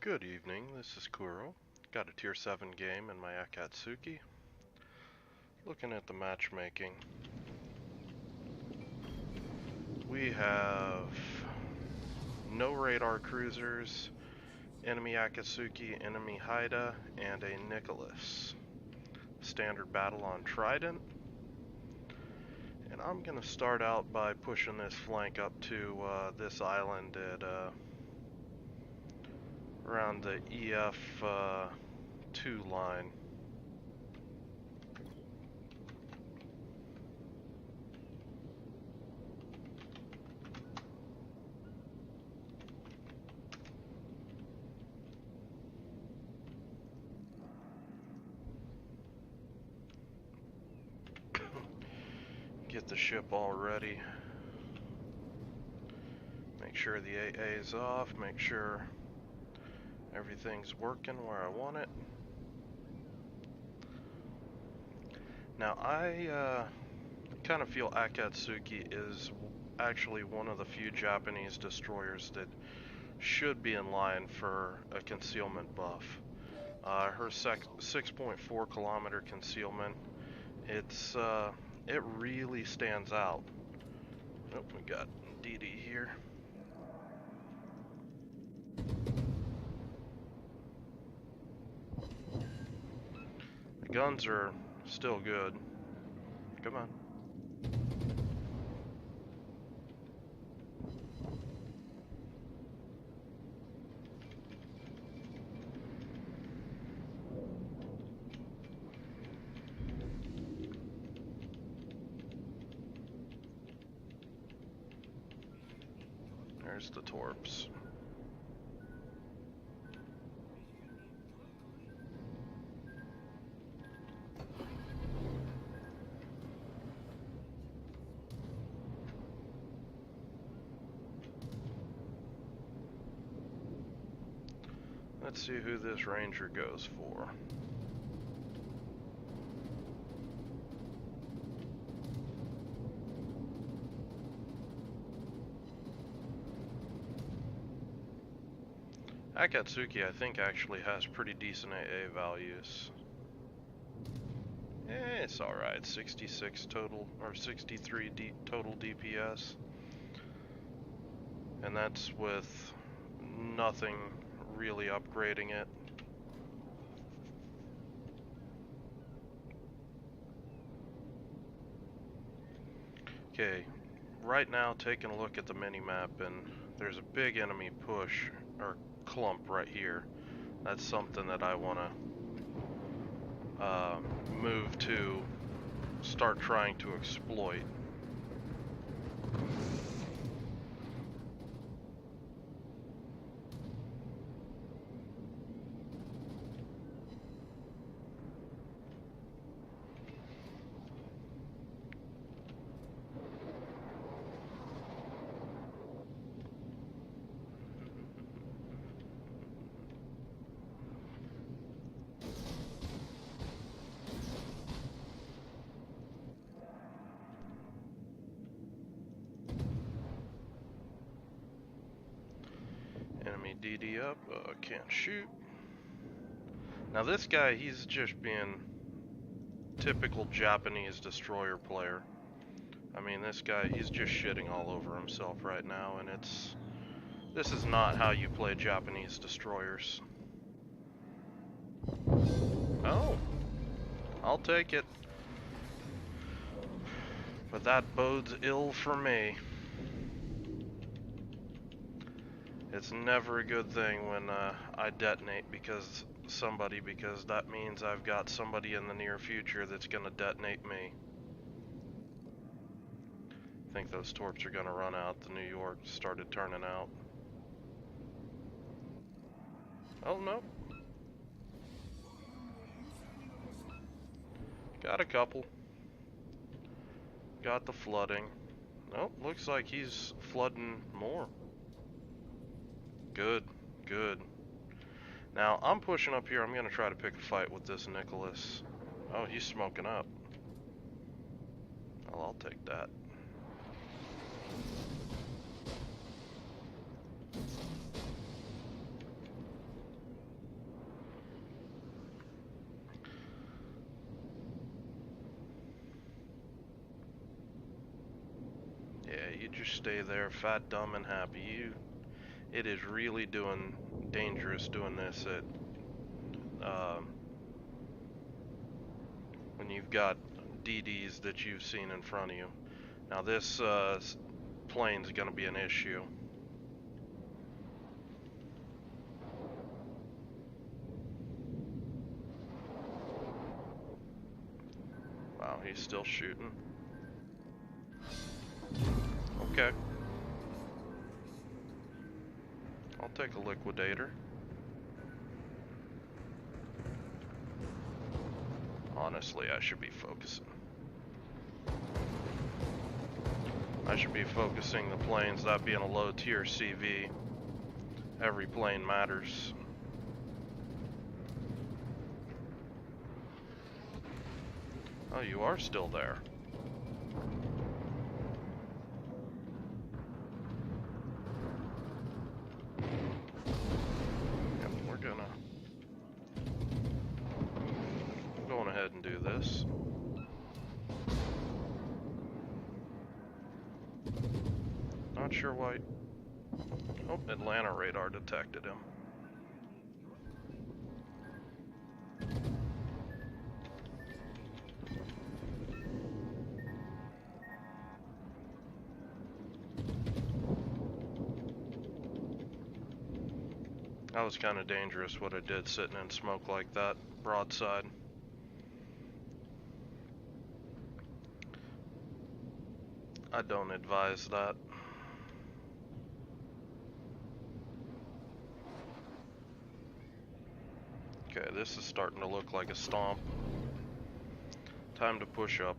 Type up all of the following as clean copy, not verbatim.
Good evening, this is Kuro. Got a tier 7 game in my Akatsuki. Looking at the matchmaking. We have no radar cruisers, enemy Akatsuki, enemy Haida, and a Nicholas. Standard battle on Trident. And I'm going to start out by pushing this flank up to this island at around the EF2 line. Get the ship all ready. Make sure the AA is off, make sure everything's working where I want it. Now I kind of feel Akatsuki is actually one of the few Japanese destroyers that should be in line for a concealment buff. Her 6.4 kilometer concealment, it really stands out. Oh, we got DD here. The guns are still good. Come on. There's the torps. Let's see who this ranger goes for. Akatsuki, I think, actually has pretty decent AA values. It's alright, 66 total, or 63 total DPS. And that's with nothing really upgrading it. Okay, right now taking a look at the mini-map, and there's a big enemy push, or clump right here. That's something that I want to move to start trying to exploit. Enemy DD up, can't shoot. Now this guy, he's just being typical Japanese destroyer player. I mean, this guy, he's just shitting all over himself right now, and this is not how you play Japanese destroyers. Oh, I'll take it. But that bodes ill for me. It's never a good thing when I detonate because that means I've got somebody in the near future that's gonna detonate me. I think those torps are gonna run out. The New York started turning out. Oh no. Got a couple. Got the flooding. Nope, looks like he's flooding more. Good, good. Now, I'm pushing up here. I'm going to try to pick a fight with this Nicholas. Oh, he's smoking up. Well, I'll take that. just stay there, fat, dumb, and happy. It is really dangerous doing this at when you've got DDs that you've seen in front of you. Now this plane's going to be an issue. Wow, he's still shooting. Okay. I'll take a liquidator. Honestly, I should be focusing. I should be focusing the planes, that being a low tier CV. Every plane matters. Oh, you are still there. Yep, we're going ahead and do this. Not sure why. Oh, Atlanta radar detected him. That was kind of dangerous what I did sitting in smoke like that, broadside. I don't advise that. Okay, this is starting to look like a stomp. Time to push up.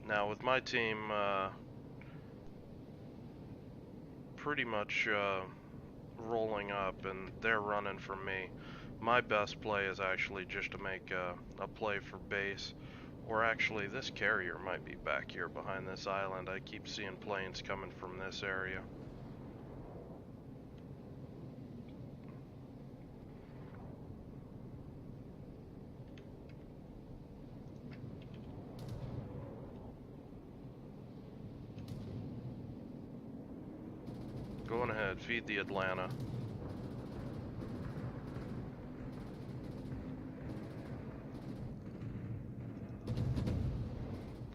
Now with my team pretty much rolling up and they're running from me, my best play is actually just to make a play for base. Or actually, this carrier might be back here behind this island. I keep seeing planes coming from this area. Going ahead, feed the Atlanta.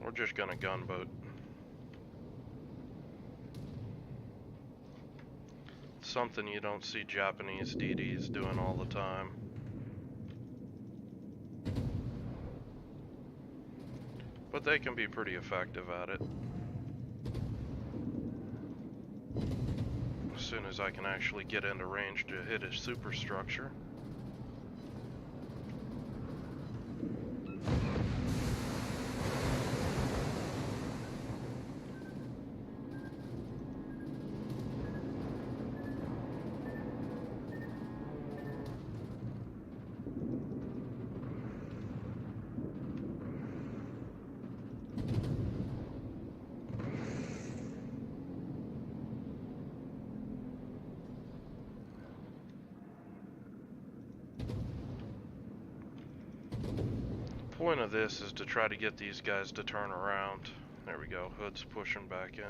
We're just gonna gunboat. Something you don't see Japanese DDs doing all the time. But they can be pretty effective at it. As soon as I can actually get into range to hit a superstructure. Point of this is to try to get these guys to turn around. There we go, Hood's pushing back in.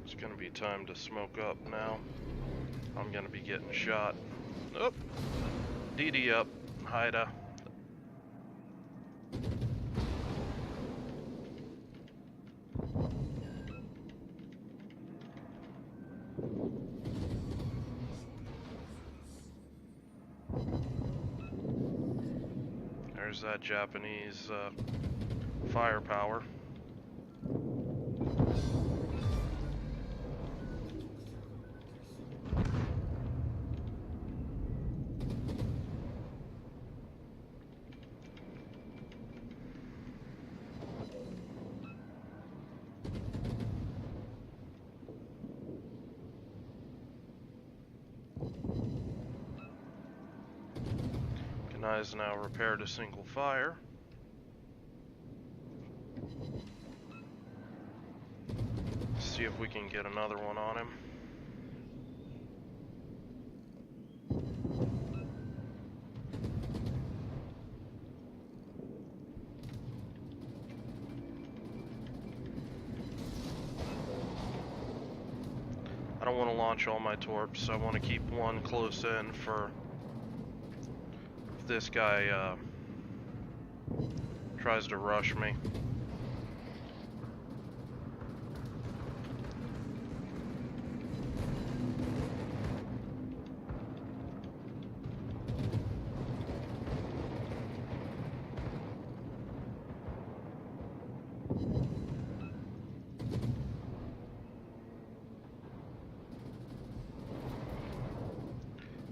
It's gonna be time to smoke up now. I'm gonna be getting shot. Oh, DD up, Haida. There's that Japanese firepower. Gneisenau repaired a single fire. See if we can get another one on him. I don't want to launch all my torps. I want to keep one close in for if this guy tries to rush me.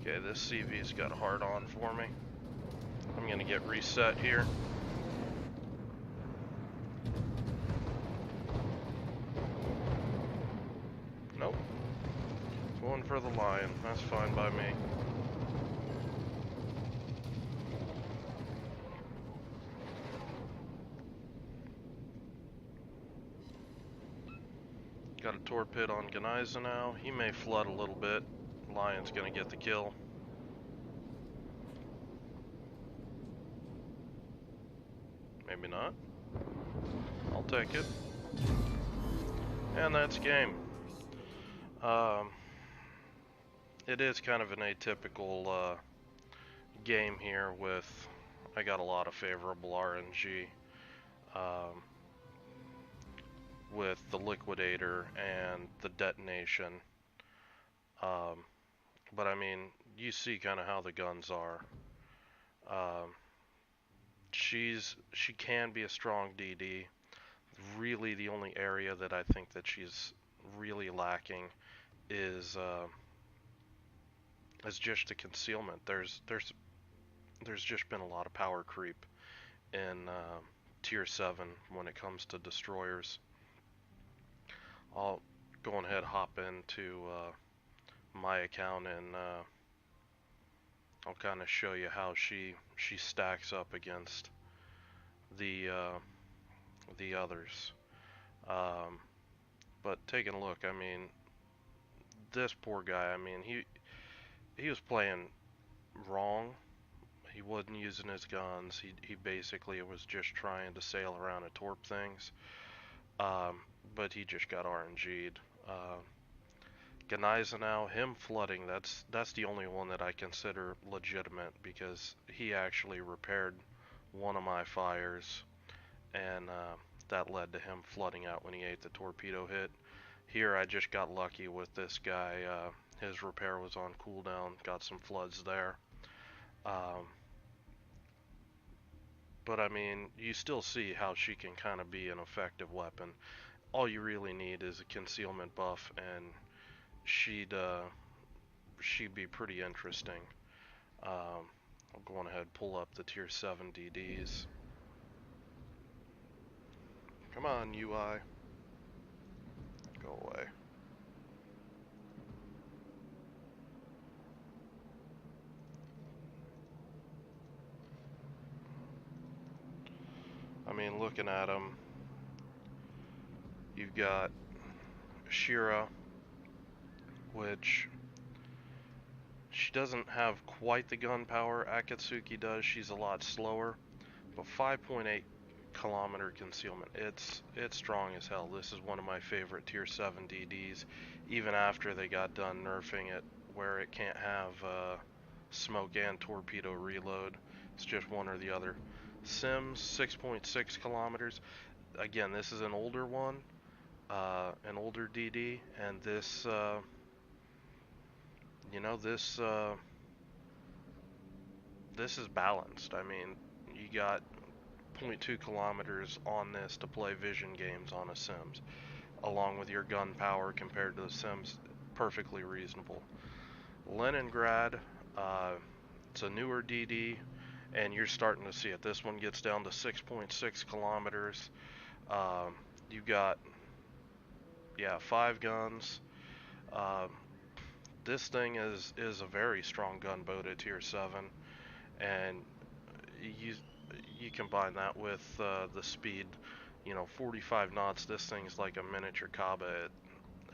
Okay, this CV's got a hard on for me. I'm gonna get reset here. Nope. Going for the lion. That's fine by me. Got a torp hit on Gneisenau. He may flood a little bit. Lion's gonna get the kill. Maybe not. I'll take it. And that's game. It is kind of an atypical game here with, I got a lot of favorable RNG with the liquidator and the detonation. But I mean, you see kind of how the guns are. She can be a strong DD. Really, the only area that I think that she's really lacking is just the concealment. There's just been a lot of power creep in tier 7 when it comes to destroyers. I'll go ahead hop into my account and I'll kind of show you how she stacks up against the others. But taking a look, I mean, this poor guy, I mean, he was playing wrong. He wasn't using his guns. He basically was just trying to sail around and torp things. But he just got RNG'd. Gneisenau, him flooding, that's the only one that I consider legitimate because he actually repaired one of my fires, and that led to him flooding out when he ate the torpedo hit. Here I just got lucky with this guy. His repair was on cooldown, got some floods there. But I mean, you still see how she can kind of be an effective weapon. All you really need is a concealment buff, and she'd be pretty interesting. I'll go on ahead and pull up the tier 7 DDs. Come on, UI. Go away. I mean, looking at them, you've got Shira, which she doesn't have quite the gun power Akatsuki does. She's a lot slower, but 5.8 kilometer concealment. It's strong as hell. This is one of my favorite tier 7 DDs, even after they got done nerfing it where it can't have smoke and torpedo reload. It's just one or the other. Sims 6.6 kilometers. Again, this is an older one, an older DD, and this you know, this is balanced. I mean, you got 0.2 kilometers on this to play vision games on a Sims, along with your gun power compared to the Sims, perfectly reasonable. Leningrad, it's a newer DD, and you're starting to see it. This one gets down to 6.6 kilometers. You got, yeah, 5 guns. This thing is a very strong gunboat at tier 7, and you combine that with the speed, 45 knots. This thing's like a miniature Kaba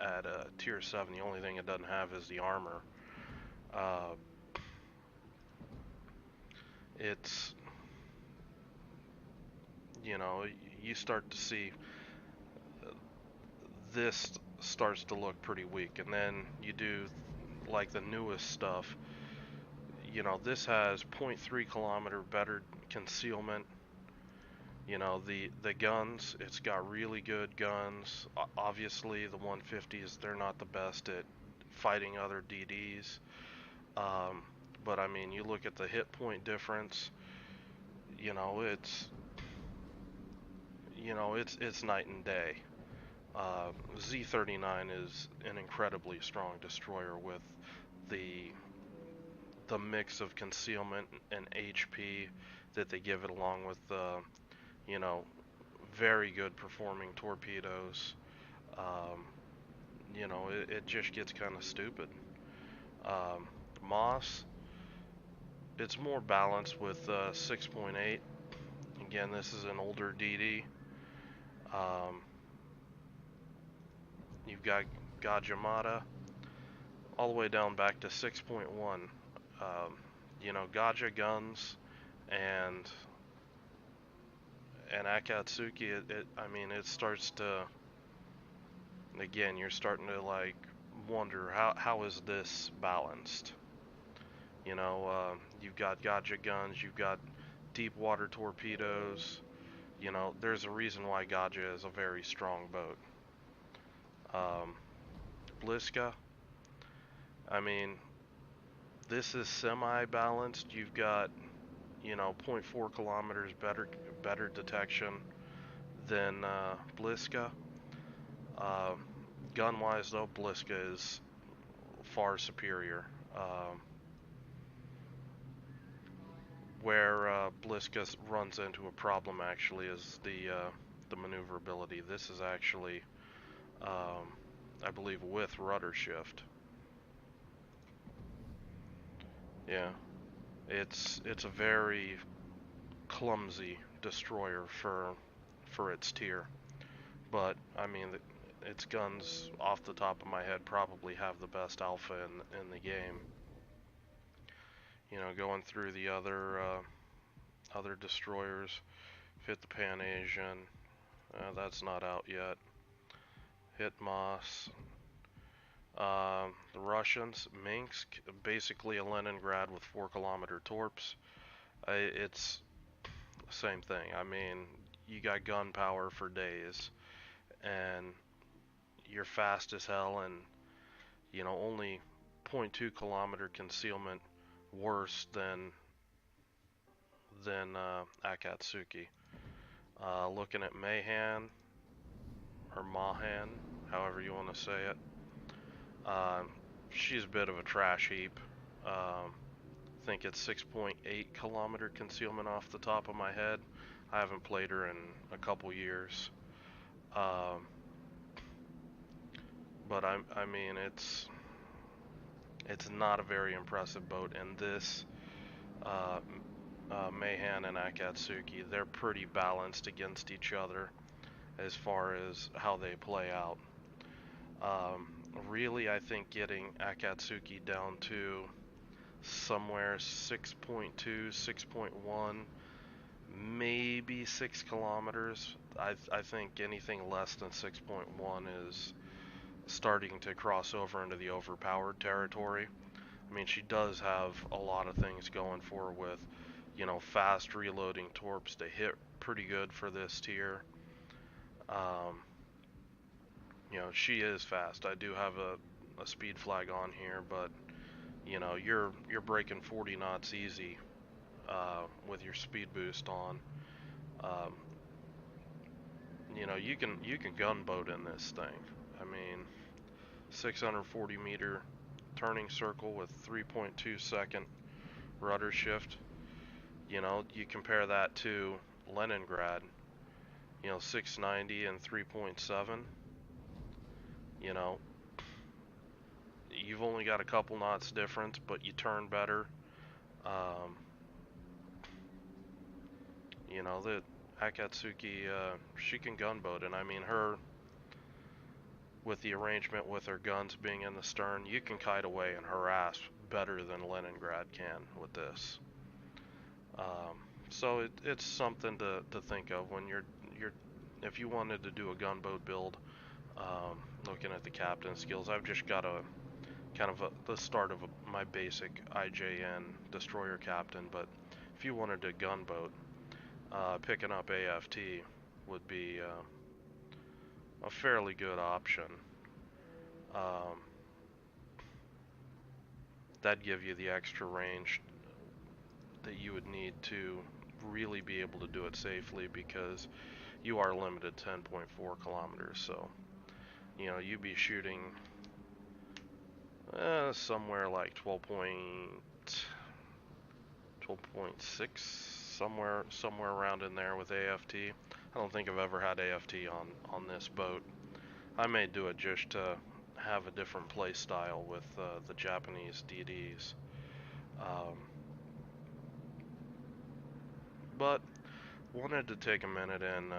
at tier 7. The only thing it doesn't have is the armor. It's, you start to see this starts to look pretty weak, and then you do like the newest stuff. This has 0.3 kilometer better concealment. The guns, it's got really good guns. Obviously the 150s, they're not the best at fighting other DDs, but I mean, you look at the hit point difference, it's night and day. Z39 is an incredibly strong destroyer with the mix of concealment and HP that they give it, along with very good performing torpedoes. It just gets kind of stupid. Moss, it's more balanced with 6.8. Again, this is an older DD. You've got Gajamata all the way down back to 6.1. Gaja guns and Akatsuki, it starts to, again, you're starting to like wonder how is this balanced. You've got Gaja guns, you've got deep water torpedoes. There's a reason why Gaja is a very strong boat. Bliska, this is semi-balanced. You've got, 0.4 kilometers better detection than Bliska. Gun-wise, though, Bliska is far superior. Where Bliska runs into a problem actually is the maneuverability. This is actually, I believe, with rudder shift. Yeah, it's a very clumsy destroyer for its tier, but its guns, off the top of my head, probably have the best alpha in the game. Going through the other destroyers, hit the Pan Asian, that's not out yet. Hit Moss. The Russians, Minsk, basically a Leningrad with 4-kilometer torps. It's the same thing. You got gun power for days, and you're fast as hell, and only 0.2 kilometer concealment worse than Akatsuki. Looking at Mahan, or Mahan, however you want to say it. She's a bit of a trash heap. I think it's 6.8 kilometer concealment off the top of my head. I haven't played her in a couple years. But it's not a very impressive boat, and this Mahan and Akatsuki, they're pretty balanced against each other as far as how they play out. Really, I think getting Akatsuki down to somewhere 6.2, 6.1, maybe 6 kilometers. I think anything less than 6.1 is starting to cross over into the overpowered territory. She does have a lot of things going for her with, fast reloading torps to hit pretty good for this tier. She is fast. I do have a speed flag on here, but you're breaking 40 knots easy with your speed boost on. You can gunboat in this thing. 640 meter turning circle with 3.2 second rudder shift. You compare that to Leningrad, 690 and 3.7. You've only got a couple knots difference, but you turn better. You know, the Akatsuki, she can gunboat, and I mean with the arrangement with her guns being in the stern, you can kite away and harass better than Leningrad can with this. So it's something to think of when if you wanted to do a gunboat build, looking at the captain skills. I've just got the start of my basic IJN destroyer captain, but if you wanted a gunboat, picking up AFT would be a fairly good option. That'd give you the extra range that you would need to really be able to do it safely, because you are limited 10.4 kilometers. So, you know, you'd be shooting somewhere like 12.6, somewhere around in there with AFT. I don't think I've ever had AFT on this boat. I may do it just to have a different play style with the Japanese DDs. But wanted to take a minute and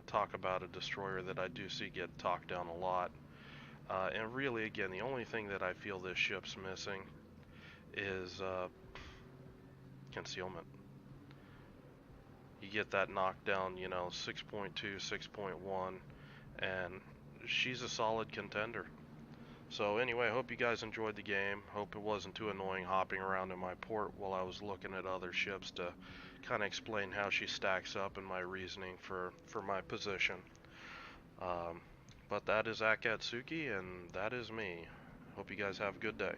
talk about a destroyer that I do see get talked down a lot. And really, again, the only thing that I feel this ship's missing is concealment. You get that knockdown, you know, 6.2, 6.1, and she's a solid contender. So anyway, I hope you guys enjoyed the game. Hope it wasn't too annoying hopping around in my port while I was looking at other ships to kind of explain how she stacks up and my reasoning for my position. But that is Akatsuki, and that is me. Hope you guys have a good day.